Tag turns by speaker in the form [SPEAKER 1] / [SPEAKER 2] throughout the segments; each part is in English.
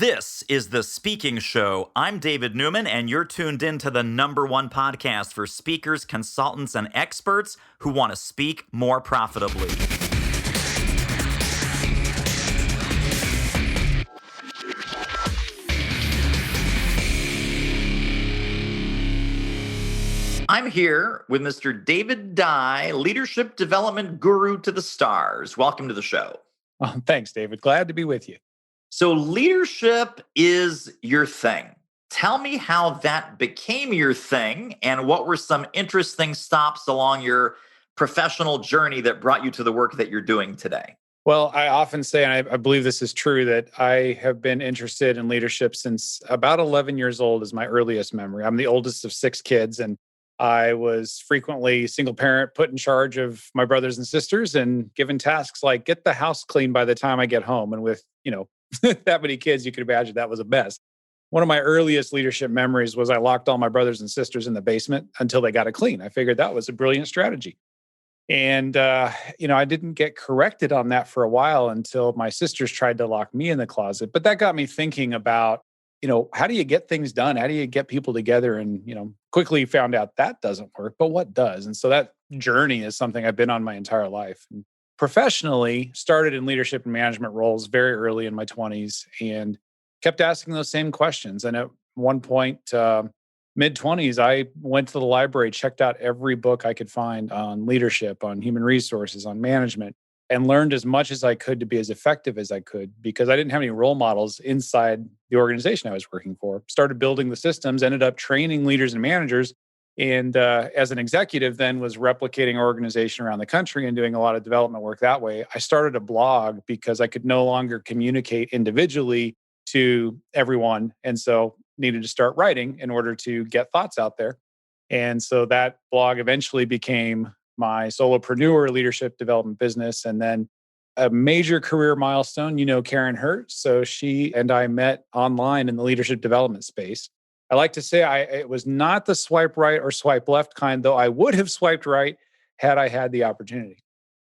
[SPEAKER 1] This is The Speaking Show. I'm David Newman, and you're tuned in to the #1 podcast for speakers, consultants, and experts who want to speak more profitably. I'm here with Mr. David Dye, leadership development guru to the stars. Welcome to the show.
[SPEAKER 2] Oh, thanks, David. Glad to be with you.
[SPEAKER 1] So leadership is your thing. Tell me how that became your thing and what were some interesting stops along your professional journey that brought you to the work that you're doing today.
[SPEAKER 2] Well, I often say, and I believe this is true, that I have been interested in leadership since about 11 years old is my earliest memory. I'm the oldest of 6 kids, and I was frequently single parent, put in charge of my brothers and sisters and given tasks like get the house clean by the time I get home. And with, that many kids, you could imagine that was a mess. One of my earliest leadership memories was I locked all my brothers and sisters in the basement until they got it clean. I figured that was a brilliant strategy. And, I didn't get corrected on that for a while until my sisters tried to lock me in the closet. But that got me thinking about, how do you get things done? How do you get people together? And, quickly found out that doesn't work, but what does? And so that journey is something I've been on my entire life. And professionally, started in leadership and management roles very early in my 20s and kept asking those same questions. And at one point, mid-20s, I went to the library, checked out every book I could find on leadership, on human resources, on management, and learned as much as I could to be as effective as I could because I didn't have any role models inside the organization I was working for. Started building the systems, ended up training leaders and managers, and as an executive then was replicating our organization around the country and doing a lot of development work that way. I started a blog because I could no longer communicate individually to everyone, and so needed to start writing in order to get thoughts out there. And so that blog eventually became my solopreneur leadership development business. And then a major career milestone, Karen Hurt. So she and I met online in the leadership development space. I like to say it was not the swipe right or swipe left kind, though I would have swiped right had I had the opportunity.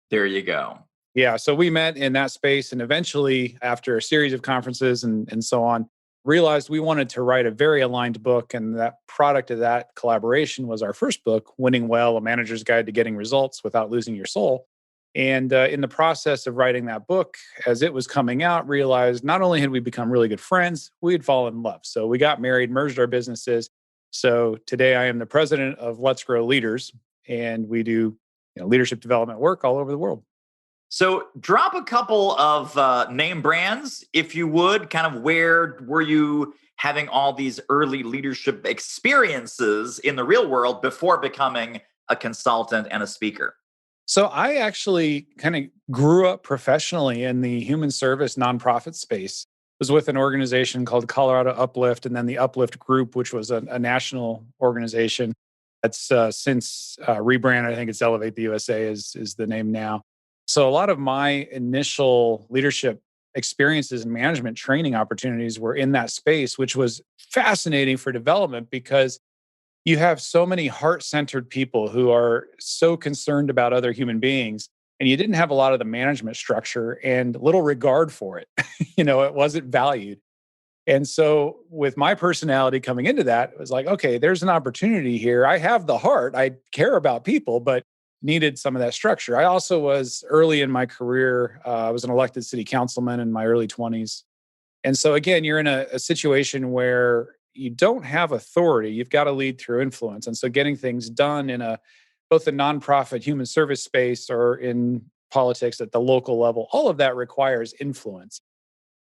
[SPEAKER 1] There you go.
[SPEAKER 2] Yeah. So we met in that space. And eventually, after a series of conferences and so on, realized we wanted to write a very aligned book. And that product of that collaboration was our first book, Winning Well, A Manager's Guide to Getting Results Without Losing Your Soul. And in the process of writing that book, as it was coming out, realized not only had we become really good friends, we had fallen in love. So we got married, merged our businesses. So today I am the president of Let's Grow Leaders, and we do leadership development work all over the world.
[SPEAKER 1] So drop a couple of name brands, if you would. Kind of where were you having all these early leadership experiences in the real world before becoming a consultant and a speaker?
[SPEAKER 2] So I actually kind of grew up professionally in the human service nonprofit space. I was with an organization called Colorado Uplift, and then the Uplift Group, which was a national organization that's since rebranded. I think it's Elevate the USA is the name now. So a lot of my initial leadership experiences and management training opportunities were in that space, which was fascinating for development because you have so many heart-centered people who are so concerned about other human beings, and you didn't have a lot of the management structure and little regard for it. It wasn't valued. And so with my personality coming into that, it was like, okay, there's an opportunity here. I have the heart. I care about people, but needed some of that structure. I also was early in my career, I was an elected city councilman in my early 20s. And so again, you're in a situation where you don't have authority. You've got to lead through influence. And so getting things done in both the nonprofit human service space or in politics at the local level, all of that requires influence.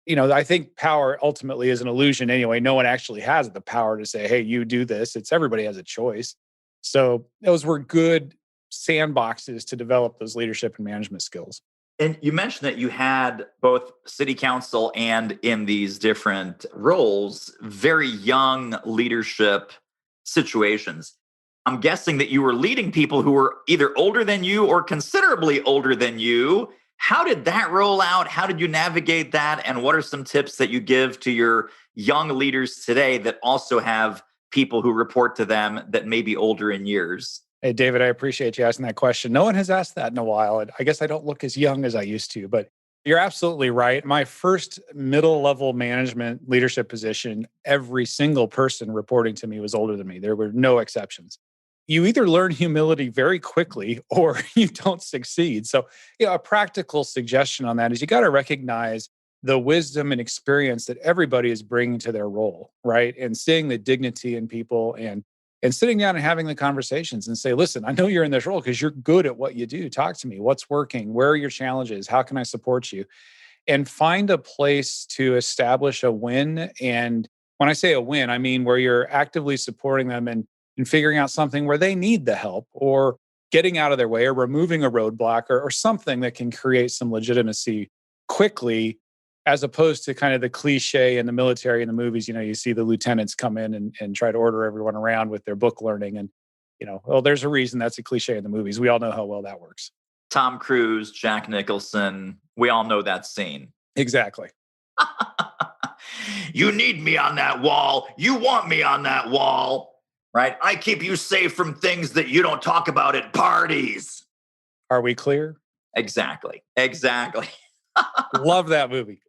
[SPEAKER 2] I think power ultimately is an illusion anyway. No one actually has the power to say, hey, you do this. Everybody has a choice. So those were good sandboxes to develop those leadership and management skills.
[SPEAKER 1] And you mentioned that you had both city council and in these different roles, very young leadership situations. I'm guessing that you were leading people who were either older than you or considerably older than you. How did that roll out? How did you navigate that? And what are some tips that you give to your young leaders today that also have people who report to them that may be older in years?
[SPEAKER 2] Hey, David, I appreciate you asking that question. No one has asked that in a while. And I guess I don't look as young as I used to, but You're absolutely right. My first middle level management leadership position, every single person reporting to me was older than me. There were no exceptions. You either learn humility very quickly or you don't succeed. So, a practical suggestion on that is you got to recognize the wisdom and experience that everybody is bringing to their role, right? And seeing the dignity in people and sitting down and having the conversations and say, listen, I know you're in this role because you're good at what you do. Talk to me. What's working? Where are your challenges? How can I support you? And find a place to establish a win. And when I say a win, I mean where you're actively supporting them and figuring out something where they need the help or getting out of their way or removing a roadblock or something that can create some legitimacy quickly, as opposed to kind of the cliche in the military and the movies. You see the lieutenants come in and try to order everyone around with their book learning. And, well, there's a reason that's a cliche in the movies. We all know how well that works.
[SPEAKER 1] Tom Cruise, Jack Nicholson, we all know that scene.
[SPEAKER 2] Exactly.
[SPEAKER 1] You need me on that wall. You want me on that wall, right? I keep you safe from things that you don't talk about at parties.
[SPEAKER 2] Are we clear?
[SPEAKER 1] Exactly.
[SPEAKER 2] Love that movie.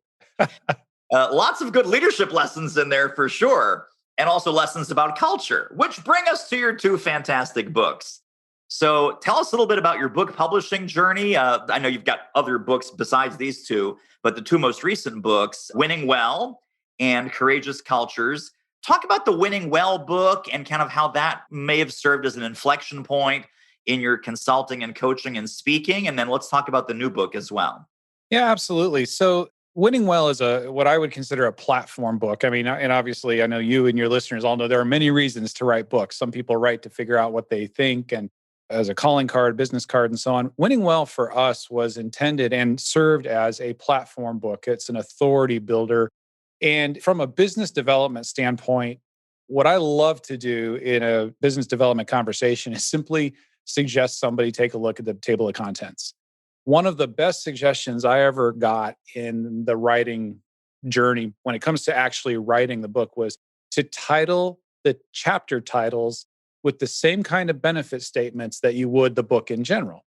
[SPEAKER 1] Lots of good leadership lessons in there for sure. And also lessons about culture, which bring us to your two fantastic books. So tell us a little bit about your book publishing journey. I know you've got other books besides these two, but the two most recent books, Winning Well and Courageous Cultures. Talk about the Winning Well book and kind of how that may have served as an inflection point in your consulting and coaching and speaking. And then let's talk about the new book as well.
[SPEAKER 2] Yeah, absolutely. So Winning Well is what I would consider a platform book. I mean, and obviously I know you and your listeners all know there are many reasons to write books. Some people write to figure out what they think and as a calling card, business card, and so on. Winning Well for us was intended and served as a platform book. It's an authority builder. And from a business development standpoint, what I love to do in a business development conversation is simply suggest somebody take a look at the table of contents. One of the best suggestions I ever got in the writing journey when it comes to actually writing the book was to title the chapter titles with the same kind of benefit statements that you would the book in general.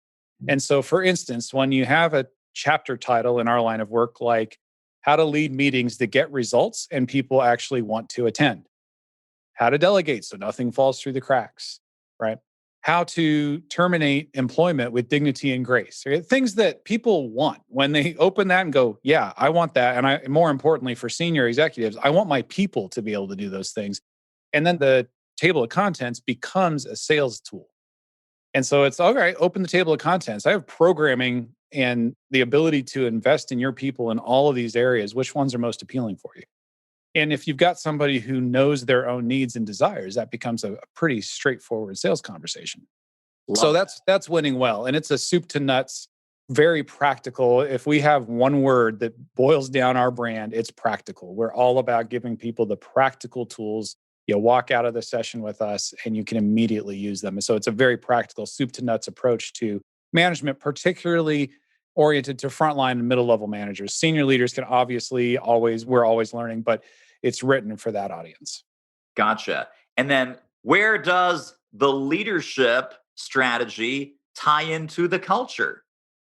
[SPEAKER 2] And so, for instance, when you have a chapter title in our line of work, like how to lead meetings that get results and people actually want to attend, how to delegate so nothing falls through the cracks, right? How to terminate employment with dignity and grace. Right? Things that people want when they open that and go, yeah, I want that. And more importantly, for senior executives, I want my people to be able to do those things. And then the table of contents becomes a sales tool. And so it's all right, open the table of contents. I have programming and the ability to invest in your people in all of these areas. Which ones are most appealing for you? And if you've got somebody who knows their own needs and desires, that becomes a pretty straightforward sales conversation. So that's Winning Well. And it's a soup to nuts, very practical. If we have one word that boils down our brand, it's practical. We're all about giving people the practical tools. You walk out of the session with us and you can immediately use them. And so it's a very practical soup to nuts approach to management, particularly oriented to frontline and middle level managers. Senior leaders can obviously we're always learning, but it's written for that audience.
[SPEAKER 1] Gotcha. And then where does the leadership strategy tie into the culture?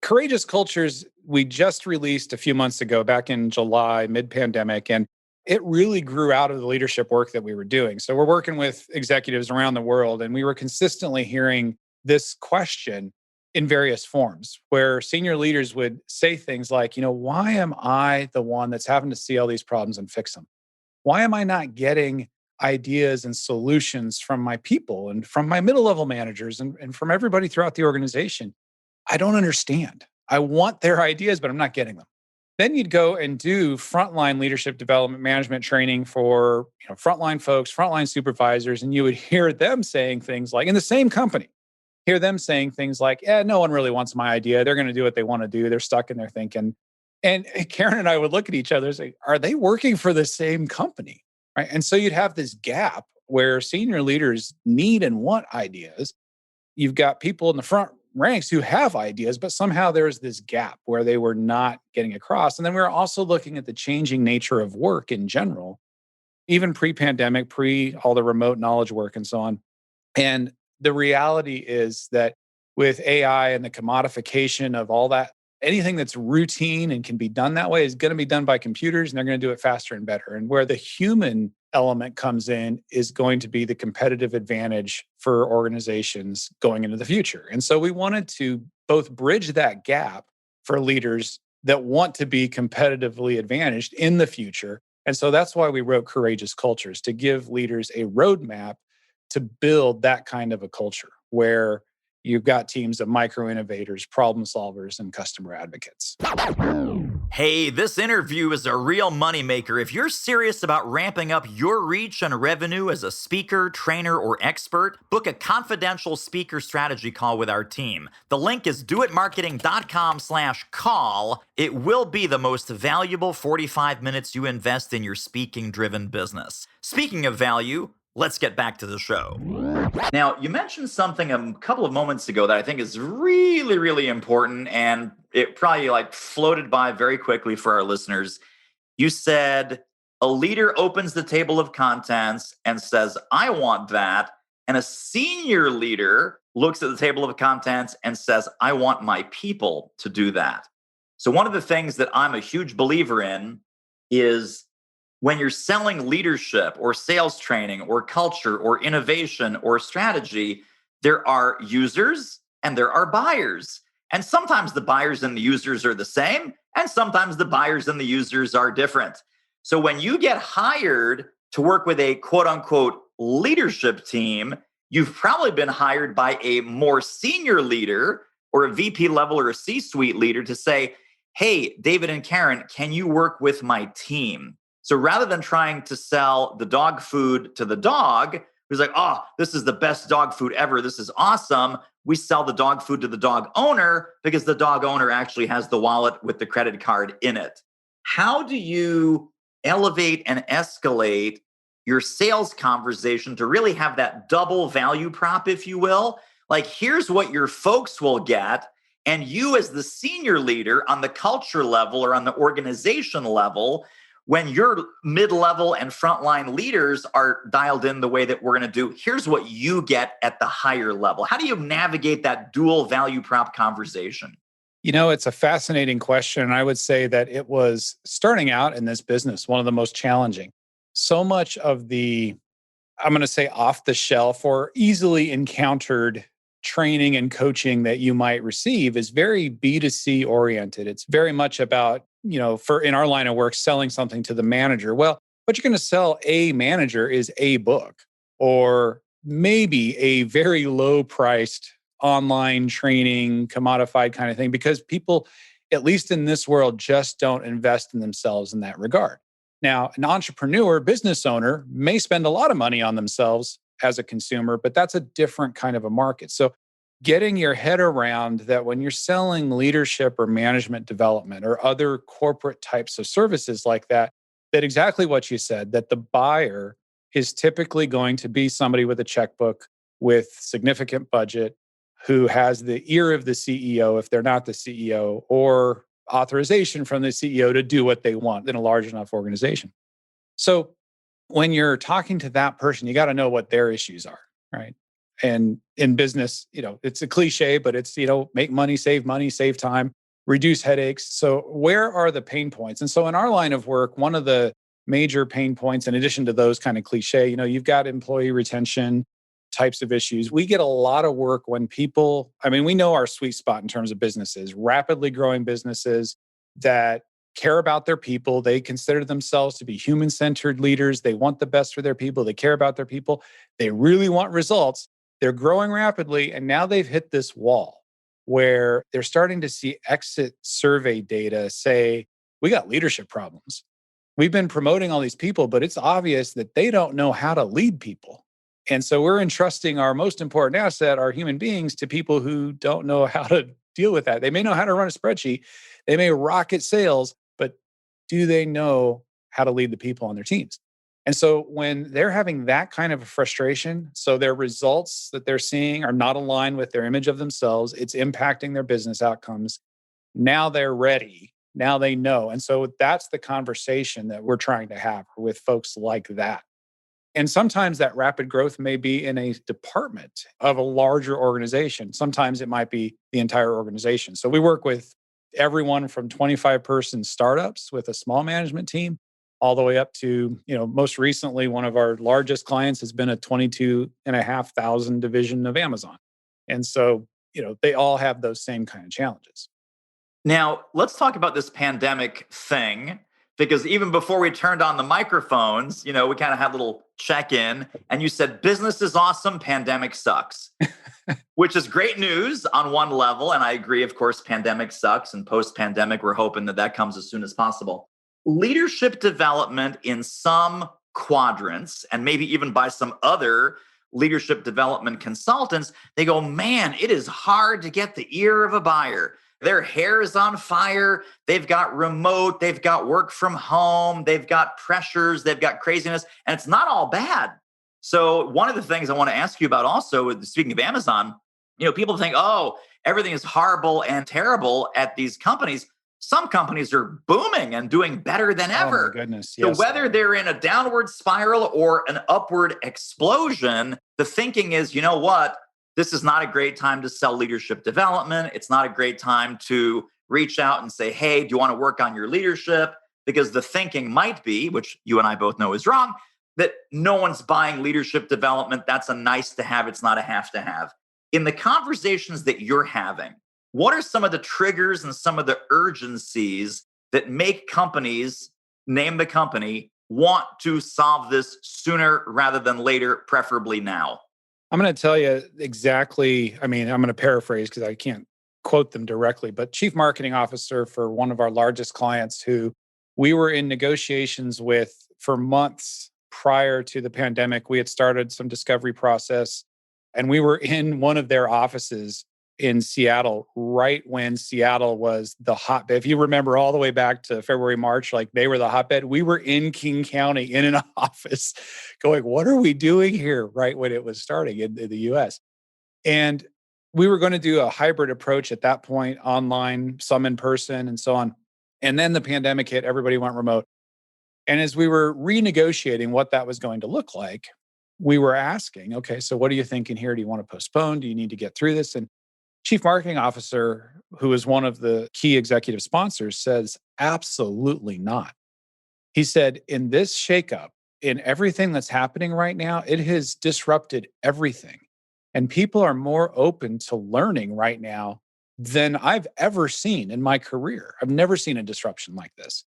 [SPEAKER 2] Courageous Cultures, we just released a few months ago, back in July, mid-pandemic, and it really grew out of the leadership work that we were doing. So we're working with executives around the world, and we were consistently hearing this question in various forms where senior leaders would say things like, why am I the one that's having to see all these problems and fix them? Why am I not getting ideas and solutions from my people and from my middle level managers and from everybody throughout the organization? I don't understand. I want their ideas, but I'm not getting them. Then you'd go and do frontline leadership development management training for frontline folks, frontline supervisors, and you would hear them saying things like, in the same company, hear them saying things like, no one really wants my idea. They're going to do what they want to do. They're stuck in their thinking. And Karen and I would look at each other and say, are they working for the same company? Right. And so you'd have this gap where senior leaders need and want ideas. You've got people in the front ranks who have ideas, but somehow there's this gap where they were not getting across. And then we're also looking at the changing nature of work in general, even pre-pandemic, pre all the remote knowledge work and so on. And the reality is that with AI and the commodification of all that anything that's routine and can be done that way is going to be done by computers, and they're going to do it faster and better. And where the human element comes in is going to be the competitive advantage for organizations going into the future. And so we wanted to both bridge that gap for leaders that want to be competitively advantaged in the future. And so that's why we wrote Courageous Cultures, to give leaders a roadmap to build that kind of a culture where you've got teams of micro innovators, problem solvers, and customer advocates.
[SPEAKER 1] Hey, this interview is a real moneymaker. If you're serious about ramping up your reach and revenue as a speaker, trainer, or expert, book a confidential speaker strategy call with our team. The link is doitmarketing.com/call. It will be the most valuable 45 minutes you invest in your speaking-driven business. Speaking of value, let's get back to the show. Now, you mentioned something a couple of moments ago that I think is really, really important, and it probably floated by very quickly for our listeners. You said a leader opens the table of contents and says, I want that. And a senior leader looks at the table of contents and says, I want my people to do that. So one of the things that I'm a huge believer in is when you're selling leadership or sales training or culture or innovation or strategy, there are users and there are buyers. And sometimes the buyers and the users are the same, and sometimes the buyers and the users are different. So when you get hired to work with a quote unquote leadership team, you've probably been hired by a more senior leader or a VP level or a C-suite leader to say, hey, David and Karen, can you work with my team? So rather than trying to sell the dog food to the dog, who's like, oh, this is the best dog food ever, this is awesome, we sell the dog food to the dog owner because the dog owner actually has the wallet with the credit card in it. How do you elevate and escalate your sales conversation to really have that double value prop, if you will? Like, here's what your folks will get. And you as the senior leader on the culture level or on the organization level, when your mid-level and frontline leaders are dialed in the way that we're going to do, here's what you get at the higher level. How do you navigate that dual value prop conversation?
[SPEAKER 2] You know, it's a fascinating question. I would say that it was, starting out in this business, one of the most challenging. So much of the, I'm going to say, off the shelf or easily encountered training and coaching that you might receive is very B2C oriented. It's very much about, for in our line of work, selling something to the manager. Well, what you're going to sell a manager is a book or maybe a very low priced online training, commodified kind of thing, because people, at least in this world, just don't invest in themselves in that regard. Now, an entrepreneur, business owner may spend a lot of money on themselves as a consumer, but that's a different kind of a market. So getting your head around that when you're selling leadership or management development or other corporate types of services like that, that exactly what you said, that the buyer is typically going to be somebody with a checkbook, with significant budget, who has the ear of the CEO, if they're not the CEO, or authorization from the CEO to do what they want in a large enough organization. So when you're talking to that person, you got to know what their issues are, right? And in business, it's a cliche, but it's, make money, save time, reduce headaches. So where are the pain points? And so in our line of work, one of the major pain points, in addition to those kind of cliche, you've got employee retention types of issues. We get a lot of work when people, we know our sweet spot in terms of businesses, rapidly growing businesses that care about their people. They consider themselves to be human-centered leaders. They want the best for their people. They care about their people. They really want results. They're growing rapidly. And now they've hit this wall where they're starting to see exit survey data say, we got leadership problems. We've been promoting all these people, but it's obvious that they don't know how to lead people. And so we're entrusting our most important asset, our human beings, to people who don't know how to deal with that. They may know how to run a spreadsheet. They may rocket sales, but do they know how to lead the people on their teams? And so when they're having that kind of a frustration, so their results that they're seeing are not aligned with their image of themselves, it's impacting their business outcomes. Now they're ready. Now they know. And so that's the conversation that we're trying to have with folks like that. And sometimes that rapid growth may be in a department of a larger organization. Sometimes it might be the entire organization. So we work with everyone from 25-person startups with a small management team all the way up to, most recently, one of our largest clients has been a 22,500 division of Amazon. And so, they all have those same kind of challenges.
[SPEAKER 1] Now, let's talk about this pandemic thing, because even before we turned on the microphones, we kind of had a little check in, and you said, business is awesome, pandemic sucks, which is great news on one level. And I agree, of course, pandemic sucks. And post pandemic, we're hoping that comes as soon as possible. Leadership development in some quadrants, and maybe even by some other leadership development consultants, they go, man, it is hard to get the ear of a buyer. Their hair is on fire. They've got remote. They've got work from home. They've got pressures. They've got craziness. And it's not all bad. So one of the things I want to ask you about also, speaking of Amazon, people think, oh, everything is horrible and terrible at these companies. Some companies are booming and doing better than ever.
[SPEAKER 2] Oh my goodness.
[SPEAKER 1] So
[SPEAKER 2] Yes.
[SPEAKER 1] whether they're in a downward spiral or an upward explosion, the thinking is, you know what? This is not a great time to sell leadership development. It's not a great time to reach out and say, hey, do you want to work on your leadership? Because the thinking might be, which you and I both know is wrong, that no one's buying leadership development. That's a nice to have. It's not a have to have. In the conversations that you're having, what are some of the triggers and some of the urgencies that make companies, name the company, want to solve this sooner rather than later, preferably now?
[SPEAKER 2] I'm going to tell you exactly. I'm going to paraphrase because I can't quote them directly, but chief marketing officer for one of our largest clients who we were in negotiations with for months prior to the pandemic. We had started some discovery process and we were in one of their offices in Seattle, right when Seattle was the hotbed. If you remember all the way back to February, March, like they were the hotbed. We were in King County in an office going, what are we doing here? Right when it was starting in the US. And we were going to do a hybrid approach at that point, online, some in person and so on. And then the pandemic hit, everybody went remote. And as we were renegotiating what that was going to look like, we were asking, okay, so what are you thinking here? Do you want to postpone? Do you need to get through this? And Chief Marketing Officer, who is one of the key executive sponsors, says, absolutely not. He said, in this shakeup, in everything that's happening right now, it has disrupted everything. And people are more open to learning right now than I've ever seen in my career. I've never seen a disruption like this.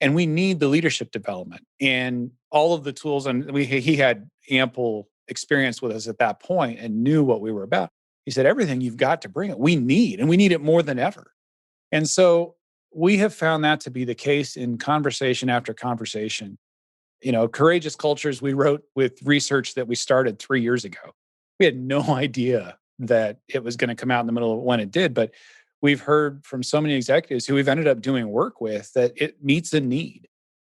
[SPEAKER 2] And we need the leadership development and all of the tools. And he had ample experience with us at that point and knew what we were about. He said, everything you've got to bring it. We need, and we need it more than ever. And so we have found that to be the case in conversation after conversation. Courageous Cultures, we wrote with research that we started 3 years ago. We had no idea that it was going to come out in the middle of when it did, but we've heard from so many executives who we've ended up doing work with that it meets a need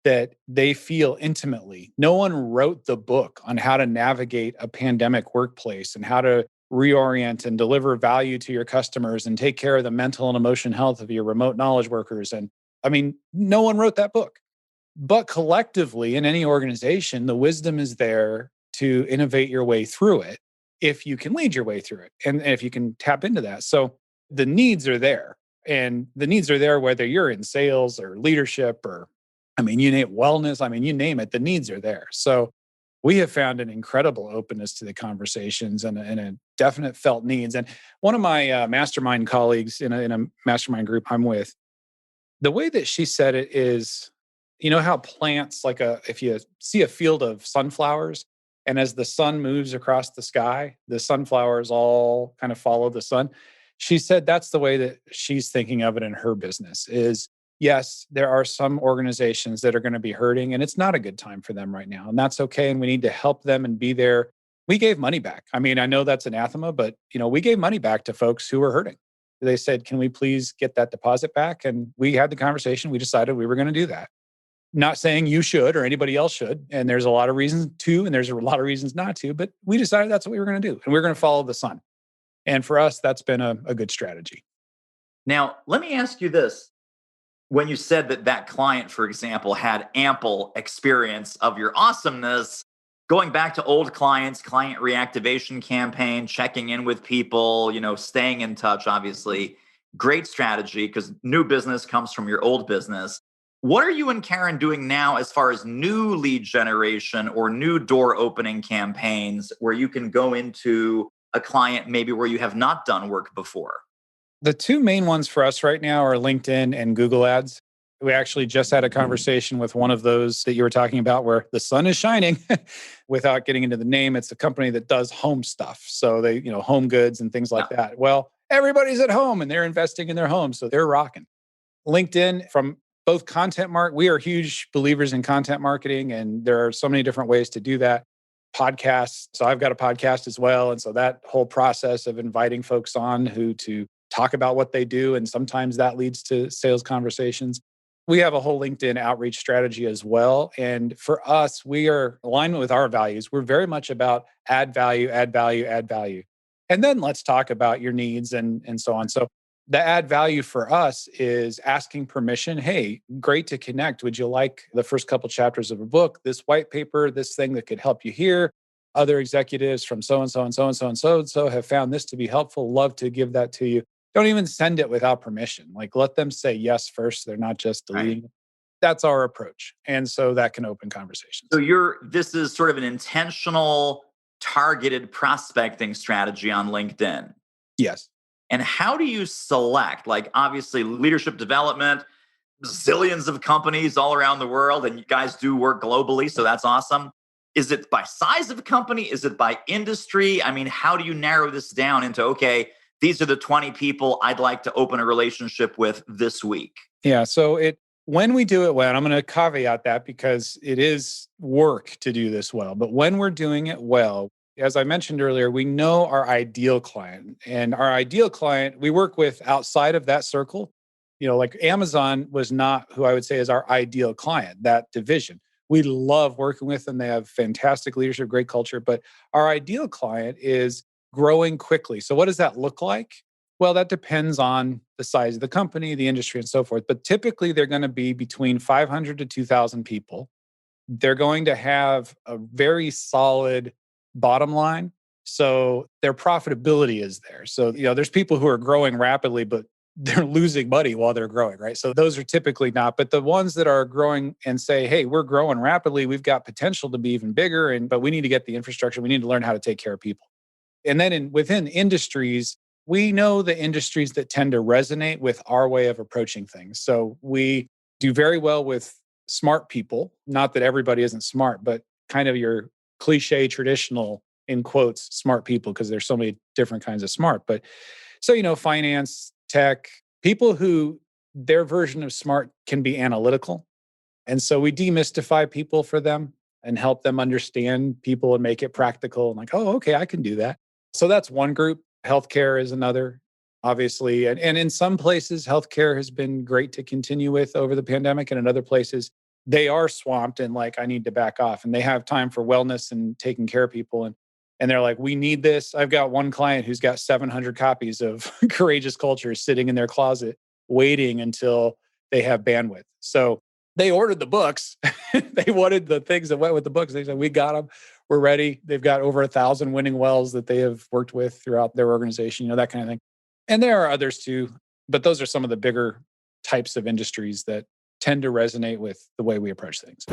[SPEAKER 2] that they feel intimately. No one wrote the book on how to navigate a pandemic workplace and how to reorient and deliver value to your customers and take care of the mental and emotional health of your remote knowledge workers. And no one wrote that book. But collectively, in any organization, the wisdom is there to innovate your way through it if you can lead your way through it and if you can tap into that. So the needs are there. And the needs are there whether you're in sales or leadership or, you name it, wellness, you name it, the needs are there. So we have found an incredible openness to the conversations and a definite felt needs. And one of my mastermind colleagues in a mastermind group I'm with, the way that she said it is, how plants, if you see a field of sunflowers, and as the sun moves across the sky, the sunflowers all kind of follow the sun. She said that's the way that she's thinking of it in her business is, yes, there are some organizations that are going to be hurting and it's not a good time for them right now. And that's okay. And we need to help them and be there. We gave money back. I know that's anathema, but we gave money back to folks who were hurting. They said, can we please get that deposit back? And we had the conversation. We decided we were going to do that. Not saying you should or anybody else should. And there's a lot of reasons to, and there's a lot of reasons not to, but we decided that's what we were going to do. And we're going to follow the sun. And for us, that's been a good strategy.
[SPEAKER 1] Now, let me ask you this. When you said that client, for example, had ample experience of your awesomeness, going back to old clients, client reactivation campaign, checking in with people, staying in touch, obviously, Great strategy because new business comes from your old business. What are you and Karen doing now as far as new lead generation or new door opening campaigns where you can go into a client maybe where you have not done work before?
[SPEAKER 2] The two main ones for us right now are LinkedIn and Google Ads. We actually just had a conversation with one of those that you were talking about where the sun is shining. Without getting into the name, it's a company that does home stuff. So they, home goods and things
[SPEAKER 1] Yeah.
[SPEAKER 2] like that. Well, everybody's at home and they're investing in their homes. So they're rocking. LinkedIn, from both we are huge believers in content marketing, and there are so many different ways to do that. Podcasts. So I've got a podcast as well. And so that whole process of inviting folks on who to talk about what they do, and sometimes that leads to sales conversations. We have a whole LinkedIn outreach strategy as well. And for us, we are alignment with our values. We're very much about add value, add value, add value. And then let's talk about your needs and so on. So the add value for us is asking permission. Hey, great to connect. Would you like the first couple chapters of a book, this white paper, this thing that could help you here? Other executives from so and so and so and so and so and so have found this to be helpful. Love to give that to you. Don't even send it without permission. Like, let them say yes first. They're not just
[SPEAKER 1] Right.
[SPEAKER 2] deleting it. That's our approach. And so that can open conversations.
[SPEAKER 1] So this is sort of an intentional targeted prospecting strategy on LinkedIn.
[SPEAKER 2] Yes.
[SPEAKER 1] And how do you select, like, obviously leadership development, zillions of companies all around the world, and you guys do work globally, so that's awesome. Is it by size of company? Is it by industry? I mean, how do you narrow this down into, okay, these are the 20 people I'd like to open a relationship with this week?
[SPEAKER 2] Yeah. So when we do it well, and I'm going to caveat that because it is work to do this well, but when we're doing it well, as I mentioned earlier, we know our ideal client, and our ideal client we work with outside of that circle. Like Amazon was not who I would say is our ideal client, that division. We love working with them. They have fantastic leadership, great culture, but our ideal client is growing quickly. So what does that look like? Well, that depends on the size of the company, the industry, and so forth. But typically, they're going to be between 500 to 2,000 people. They're going to have a very solid bottom line. So their profitability is there. So, there's people who are growing rapidly, but they're losing money while they're growing, right? So those are typically not. But the ones that are growing and say, hey, we're growing rapidly, we've got potential to be even bigger, but we need to get the infrastructure. We need to learn how to take care of people. And then within industries, we know the industries that tend to resonate with our way of approaching things. So we do very well with smart people. Not that everybody isn't smart, but kind of your cliche, traditional, in quotes, smart people, because there's so many different kinds of smart. But so, finance, tech, people who their version of smart can be analytical. And so we demystify people for them and help them understand people and make it practical and like, oh, okay, I can do that. So that's one group. Healthcare is another, obviously. And in some places, healthcare has been great to continue with over the pandemic. And in other places, they are swamped and like, I need to back off. And they have time for wellness and taking care of people. And they're like, we need this. I've got one client who's got 700 copies of Courageous Culture sitting in their closet, waiting until they have bandwidth. So they ordered the books. They wanted the things that went with the books. They said, we got them. We're ready. They've got over 1,000 winning wells that they have worked with throughout their organization, that kind of thing. And there are others too, but those are some of the bigger types of industries that tend to resonate with the way we approach things.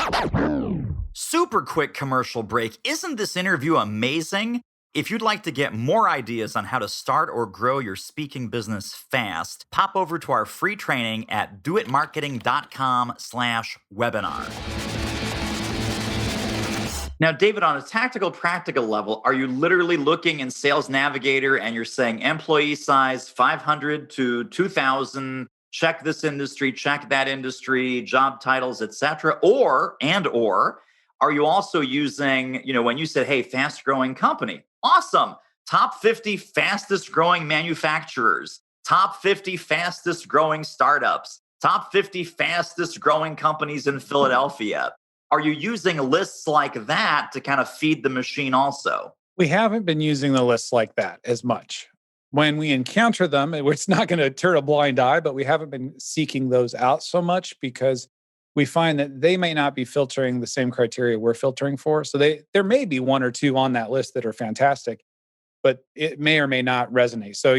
[SPEAKER 1] Super quick commercial break. Isn't this interview amazing? If you'd like to get more ideas on how to start or grow your speaking business fast, pop over to our free training at doitmarketing.com/webinar. Now, David, on a tactical, practical level, are you literally looking in Sales Navigator and you're saying employee size 500 to 2,000, check this industry, check that industry, job titles, etc., or are you also using, when you said, hey, fast growing company, awesome, top 50 fastest growing manufacturers, top 50 fastest growing startups, top 50 fastest growing companies in Philadelphia? Are you using lists like that to kind of feed the machine also?
[SPEAKER 2] We haven't been using the lists like that as much. When we encounter them, it's not going to turn a blind eye, but we haven't been seeking those out so much because we find that they may not be filtering the same criteria we're filtering for. So there may be one or two on that list that are fantastic, but it may or may not resonate. So,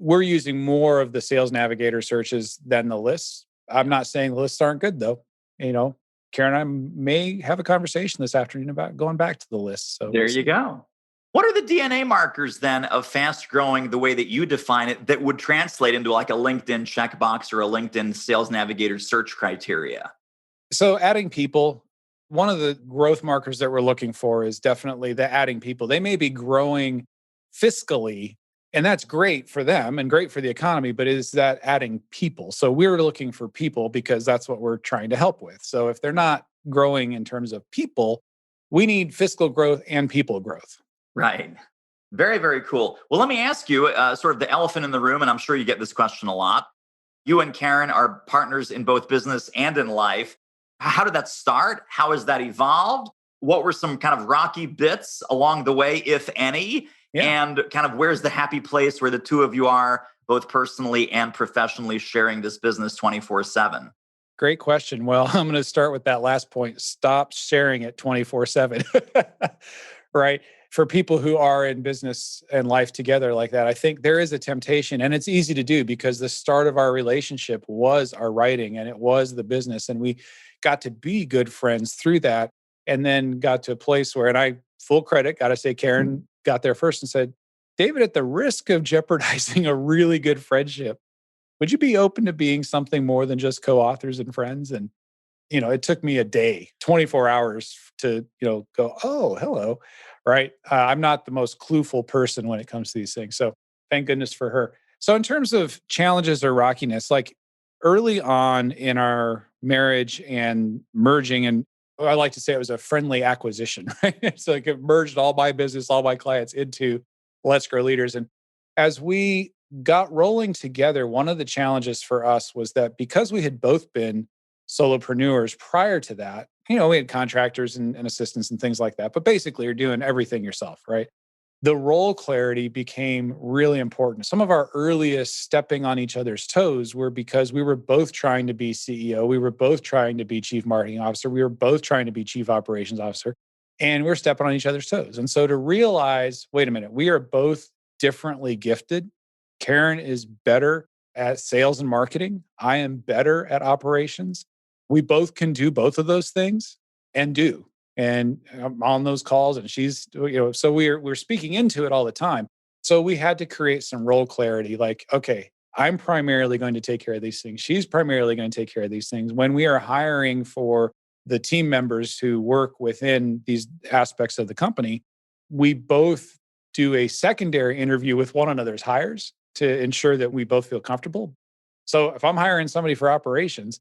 [SPEAKER 2] we're using more of the Sales Navigator searches than the lists. I'm not saying the lists aren't good though. You know, Karen and I may have a conversation this afternoon about going back to the list. So
[SPEAKER 1] There
[SPEAKER 2] we'll
[SPEAKER 1] you
[SPEAKER 2] see.
[SPEAKER 1] go. What are the DNA markers then of fast growing the way that you define it that would translate into like a LinkedIn checkbox or a LinkedIn Sales Navigator search criteria?
[SPEAKER 2] So adding people, one of the growth markers that we're looking for is definitely the adding people. They may be growing fiscally, and that's great for them and great for the economy, but is that adding people? So we're looking for people because that's what we're trying to help with. So if they're not growing in terms of people, we need fiscal growth and people growth.
[SPEAKER 1] Right. Very, very cool. Well, let me ask you sort of the elephant in the room, and I'm sure you get this question a lot. You and Karen are partners in both business and in life. How did that start? How has that evolved? What were some kind of rocky bits along the way, if any?
[SPEAKER 2] Yeah.
[SPEAKER 1] And kind of where's the happy place where the two of you are both personally and professionally sharing this business 24/7?
[SPEAKER 2] Great question. Well, I'm going to start with that last point. Stop sharing it 24/7. Right? For people who are in business and life together like that, I think there is a temptation, and it's easy to do because the start of our relationship was our writing and it was the business. And we got to be good friends through that. And then got to a place where, and I full credit, got to say, Karen got there first and said, David, at the risk of jeopardizing a really good friendship, would you be open to being something more than just co-authors and friends? And it took me a day, 24 hours to, go, oh, hello, right? I'm not the most clueful person when it comes to these things. So thank goodness for her. So in terms of challenges or rockiness, like early on in our marriage and merging, and I like to say it was a friendly acquisition, right? It's like it merged all my business, all my clients into Let's Grow Leaders. And as we got rolling together, one of the challenges for us was that because we had both been solopreneurs prior to that, we had contractors and assistants and things like that, but basically you're doing everything yourself, right? The role clarity became really important. Some of our earliest stepping on each other's toes were because we were both trying to be CEO. We were both trying to be chief marketing officer. We were both trying to be chief operations officer. And we're stepping on each other's toes. And so to realize, wait a minute, we are both differently gifted. Karen is better at sales and marketing. I am better at operations. We both can do both of those things and do. And I'm on those calls and she's, so we're speaking into it all the time. So we had to create some role clarity like, okay, I'm primarily going to take care of these things. She's primarily going to take care of these things. When we are hiring for the team members who work within these aspects of the company, we both do a secondary interview with one another's hires to ensure that we both feel comfortable. So if I'm hiring somebody for operations,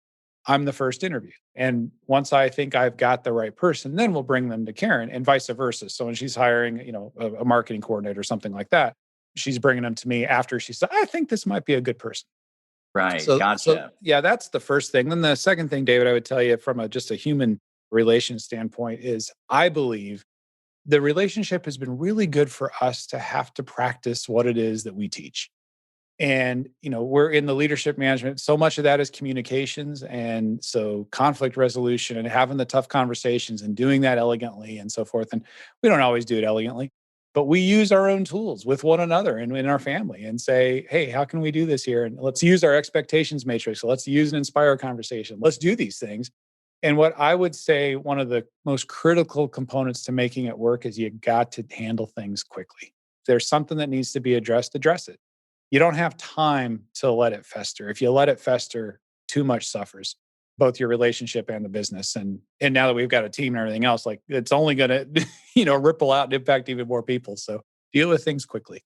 [SPEAKER 2] I'm the first interview. And once I think I've got the right person, then we'll bring them to Karen and vice versa. So when she's hiring, a marketing coordinator or something like that, she's bringing them to me after she said, I think this might be a good person.
[SPEAKER 1] Right.
[SPEAKER 2] So
[SPEAKER 1] Gotcha.
[SPEAKER 2] yeah, that's the first thing. Then the second thing, David, I would tell you from just a human relation standpoint is I believe the relationship has been really good for us to have to practice what it is that we teach. And, we're in the leadership management. So much of that is communications. And so conflict resolution and having the tough conversations and doing that elegantly and so forth. And we don't always do it elegantly, but we use our own tools with one another and in our family and say, hey, how can we do this here? And let's use our expectations matrix. So let's use an inspire conversation. Let's do these things. And what I would say, one of the most critical components to making it work is you got to handle things quickly. If there's something that needs to be addressed, address it. You don't have time to let it fester. If you let it fester, too much suffers, both your relationship and the business. And now that we've got a team and everything else, like it's only going to, ripple out and impact even more people. So deal with things quickly.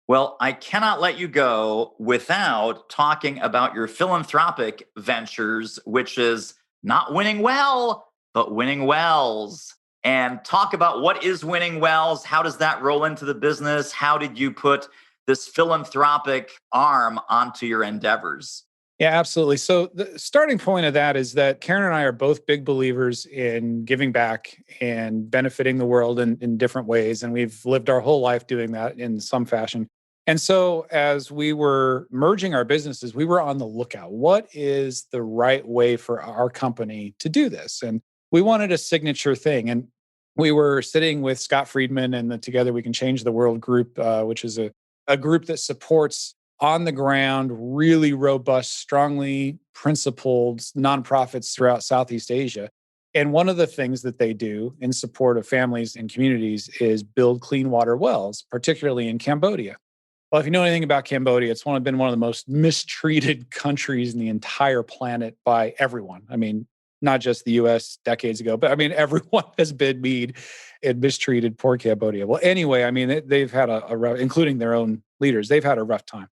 [SPEAKER 1] Well, I cannot let you go without talking about your philanthropic ventures, which is not winning well, but winning wells. And talk about what is winning wells. How does that roll into the business? How did you put this philanthropic arm onto your endeavors?
[SPEAKER 2] Yeah, absolutely. So the starting point of that is that Karen and I are both big believers in giving back and benefiting the world in different ways. And we've lived our whole life doing that in some fashion. And so as we were merging our businesses, we were on the lookout. What is the right way for our company to do this? And we wanted a signature thing. And we were sitting with Scott Friedman and the Together We Can Change the World group, which is a group that supports on the ground, really robust, strongly principled nonprofits throughout Southeast Asia. And one of the things that they do in support of families and communities is build clean water wells, particularly in Cambodia. Well, if you know anything about Cambodia, it's been one of the most mistreated countries in the entire planet by everyone. I mean, not just the US decades ago, but I mean, everyone has been mean and mistreated poor Cambodia. Well, anyway, I mean, they've had a rough, including their own leaders, they've had a rough time.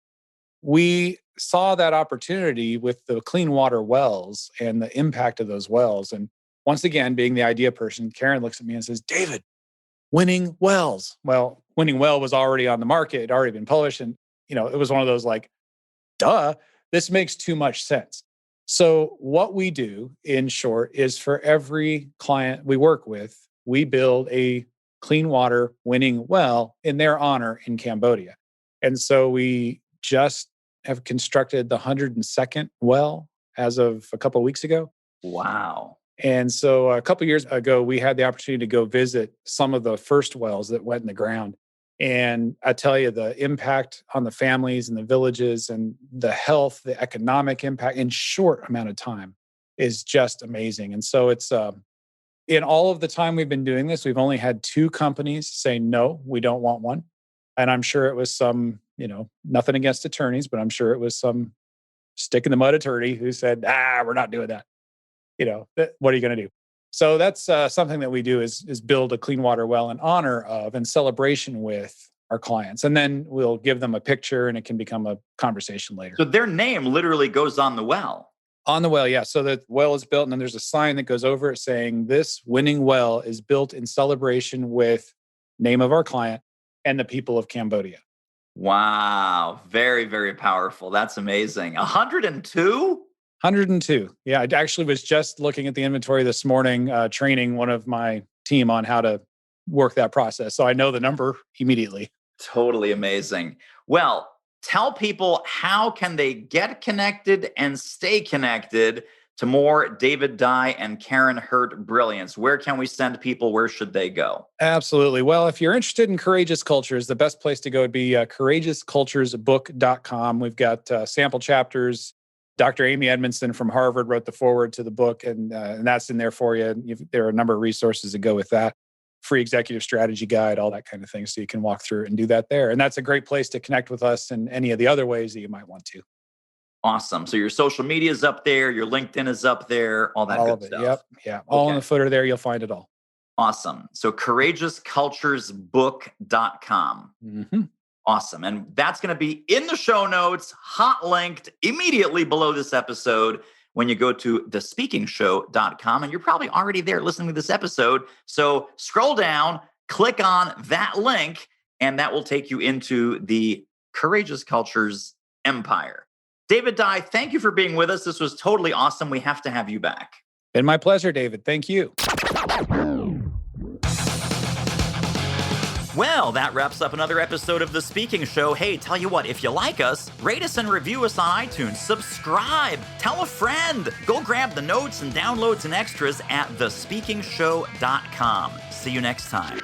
[SPEAKER 2] We saw that opportunity with the clean water wells and the impact of those wells. And once again, being the idea person, Karen looks at me and says, David, winning wells. Well, winning well was already on the market. It had already been published. And, it was one of those like, duh, this makes too much sense. So what we do in short is for every client we work with, we build a clean water winning well in their honor in Cambodia. And so we just have constructed the 102nd well as of a couple of weeks ago.
[SPEAKER 1] Wow.
[SPEAKER 2] And so a couple of years ago, we had the opportunity to go visit some of the first wells that went in the ground. And I tell you, the impact on the families and the villages and the health, the economic impact in short amount of time is just amazing. And so it's in all of the time we've been doing this, we've only had 2 companies say, no, we don't want one. And I'm sure it was some, nothing against attorneys, but I'm sure it was some stick in the mud attorney who said, we're not doing that. What are you going to do? So that's something that we do is build a clean water well in honor of and celebration with our clients. And then we'll give them a picture and it can become a conversation later.
[SPEAKER 1] So their name literally goes on the well.
[SPEAKER 2] On the well, yeah. So the well is built and then there's a sign that goes over it saying this winning well is built in celebration with name of our client and the people of Cambodia.
[SPEAKER 1] Wow. Very, very powerful. That's amazing. 102?
[SPEAKER 2] 102. Yeah, I actually was just looking at the inventory this morning, training one of my team on how to work that process. So I know the number immediately.
[SPEAKER 1] Totally amazing. Well, tell people how can they get connected and stay connected to more David Dye and Karen Hurt brilliance. Where can we send people? Where should they go?
[SPEAKER 2] Absolutely. Well, if you're interested in Courageous Cultures, the best place to go would be courageousculturesbook.com. We've got sample chapters. Dr. Amy Edmondson from Harvard wrote the foreword to the book, and that's in there for you. There are a number of resources that go with that. Free executive strategy guide, all that kind of thing. So you can walk through it and do that there. And that's a great place to connect with us in any of the other ways that you might want to.
[SPEAKER 1] Awesome. So your social media is up there, your LinkedIn is up there, all that
[SPEAKER 2] all
[SPEAKER 1] good
[SPEAKER 2] of it.
[SPEAKER 1] stuff.
[SPEAKER 2] Yep. Yeah. All in the footer there. You'll find it all.
[SPEAKER 1] Awesome. So courageousculturesbook.com.
[SPEAKER 2] Mm-hmm.
[SPEAKER 1] Awesome. And that's going to be in the show notes, hot linked immediately below this episode when you go to thespeakingshow.com. And you're probably already there listening to this episode. So scroll down, click on that link, and that will take you into the Courageous Cultures empire. David Dye, thank you for being with us. This was totally awesome. We have to have you back.
[SPEAKER 2] Been my pleasure, David. Thank you.
[SPEAKER 1] Well, that wraps up another episode of The Speaking Show. Hey, tell you what, if you like us, rate us and review us on iTunes. Subscribe. Tell a friend. Go grab the notes and downloads and extras at thespeakingshow.com. See you next time.